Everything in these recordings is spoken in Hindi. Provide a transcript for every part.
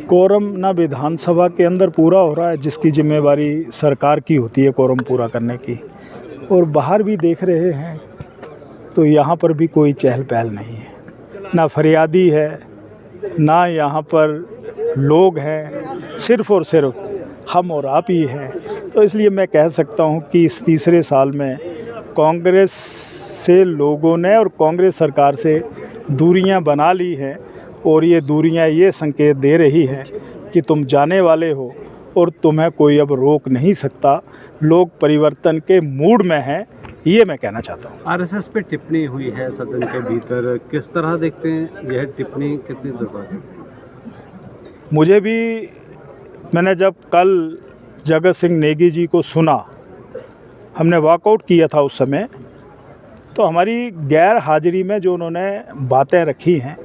कोरम ना विधानसभा के अंदर पूरा हो रहा है, जिसकी जिम्मेवारी सरकार की होती है कोरम पूरा करने की, और बाहर भी देख रहे हैं तो यहाँ पर भी कोई चहल पहल नहीं है, ना फरियादी है ना यहाँ पर लोग हैं, सिर्फ़ और सिर्फ हम और आप ही हैं। तो इसलिए मैं कह सकता हूँ कि इस तीसरे साल में कांग्रेस से लोगों ने और कांग्रेस सरकार से दूरियां बना ली हैं, और ये दूरियां ये संकेत दे रही हैं कि तुम जाने वाले हो और तुम्हें कोई अब रोक नहीं सकता। लोग परिवर्तन के मूड में हैं, ये मैं कहना चाहता हूँ। आरएसएस पे टिप्पणी हुई है सदन के भीतर, किस तरह देखते हैं यह टिप्पणी, कितनी दुर्भाग्य? मुझे भी, मैंने जब कल जगत सिंह नेगी जी को सुना, हमने वॉकआउट किया था उस समय, तो हमारी गैर हाजिरी में जो उन्होंने बातें रखी हैं,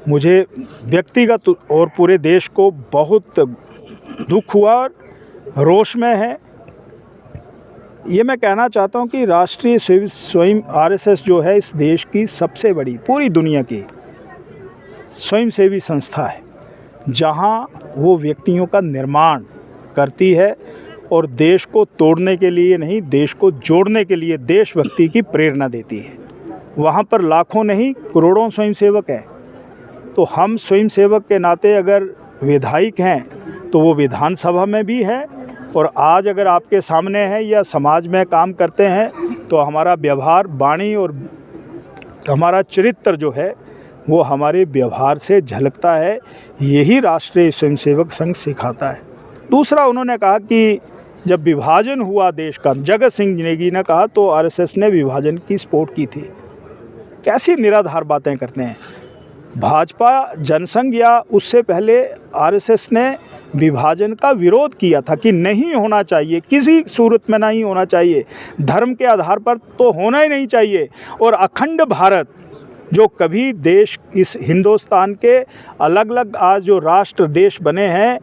मुझे व्यक्तिगत और पूरे देश को बहुत दुख हुआ और रोष में है। ये मैं कहना चाहता हूँ कि राष्ट्रीय स्वयं आरएसएस जो है इस देश की सबसे बड़ी, पूरी दुनिया की स्वयंसेवी संस्था है, जहाँ वो व्यक्तियों का निर्माण करती है और देश को तोड़ने के लिए नहीं, देश को जोड़ने के लिए देशभक्ति की प्रेरणा देती है। वहाँ पर लाखों नहीं करोड़ों स्वयंसेवक हैं। तो हम स्वयंसेवक के नाते अगर विधायक हैं तो वो विधानसभा में भी है, और आज अगर आपके सामने है या समाज में काम करते हैं तो हमारा व्यवहार, वाणी और हमारा चरित्र जो है वो हमारे व्यवहार से झलकता है। यही राष्ट्रीय स्वयंसेवक संघ सिखाता है। दूसरा, उन्होंने कहा कि जब विभाजन हुआ देश का, जगत सिंह नेगी ने कहा तो आरएसएस ने विभाजन की सपोर्ट की थी। कैसी निराधार बातें करते हैं। भाजपा जनसंघ या उससे पहले आरएसएस ने विभाजन का विरोध किया था कि नहीं होना चाहिए, किसी सूरत में नहीं होना चाहिए, धर्म के आधार पर तो होना ही नहीं चाहिए। और अखंड भारत जो कभी देश, इस हिंदुस्तान के अलग अलग आज जो राष्ट्र देश बने हैं,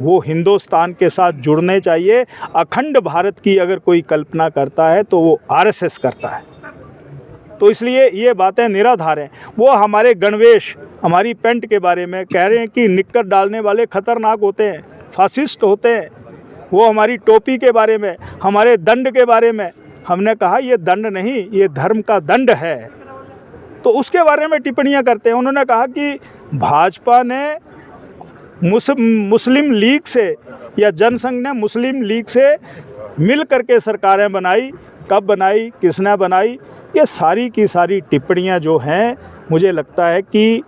वो हिंदुस्तान के साथ जुड़ने चाहिए। अखंड भारत की अगर कोई कल्पना करता है तो वो आरएसएस करता है। तो इसलिए ये बातें निराधार हैं। वो हमारे गणवेश, हमारी पेंट के बारे में कह रहे हैं कि निक्कर डालने वाले खतरनाक होते हैं, फासिस्ट होते हैं। वो हमारी टोपी के बारे में, हमारे दंड के बारे में, हमने कहा ये दंड नहीं, ये धर्म का दंड है। तो उसके बारे में टिप्पणियां करते हैं। उन्होंने कहा कि भाजपा ने मुस्लिम लीग से या जनसंघ ने मुस्लिम लीग से मिल करके सरकारें बनाई। कब बनाई, किसने बनाई, ये सारी की सारी टिप्पणियां जो हैं, मुझे लगता है कि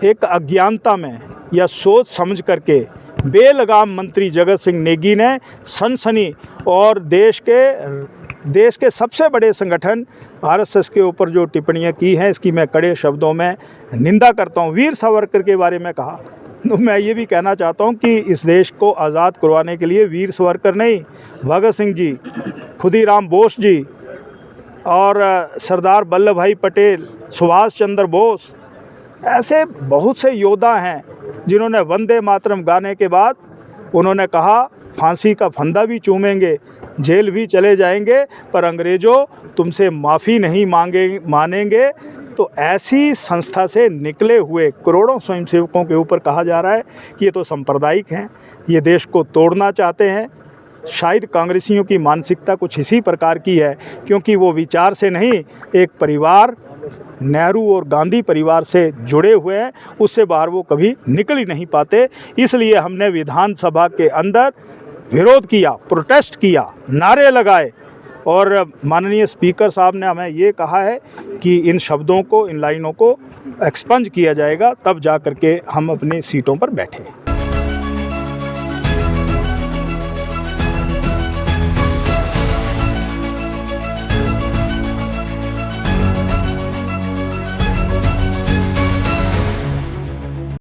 एक अज्ञानता में या सोच समझ करके बेलगाम मंत्री जगत सिंह नेगी ने सनसनी और देश के सबसे बड़े संगठन आरएसएस के ऊपर जो टिप्पणियां की हैं, इसकी मैं कड़े शब्दों में निंदा करता हूं। वीर सावरकर के बारे में कहा तो मैं ये भी कहना चाहता हूं कि इस देश को आज़ाद करवाने के लिए वीर सावरकर नहीं, भगत सिंह जी, खुदीराम बोस जी और सरदार वल्लभ भाई पटेल, सुभाष चंद्र बोस, ऐसे बहुत से योद्धा हैं जिन्होंने वंदे मातरम गाने के बाद उन्होंने कहा फांसी का फंदा भी चूमेंगे, जेल भी चले जाएंगे, पर अंग्रेज़ों तुमसे माफ़ी नहीं मानेंगे। तो ऐसी संस्था से निकले हुए करोड़ों स्वयंसेवकों के ऊपर कहा जा रहा है कि ये तो सांप्रदायिक हैं, ये देश को तोड़ना चाहते हैं। शायद कांग्रेसियों की मानसिकता कुछ इसी प्रकार की है, क्योंकि वो विचार से नहीं, एक परिवार, नेहरू और गांधी परिवार से जुड़े हुए हैं, उससे बाहर वो कभी निकल ही नहीं पाते। इसलिए हमने विधानसभा के अंदर विरोध किया, प्रोटेस्ट किया, नारे लगाए, और माननीय स्पीकर साहब ने हमें ये कहा है कि इन शब्दों को, इन लाइनों को एक्सपंज किया जाएगा, तब जा कर के हम अपनी सीटों पर बैठे।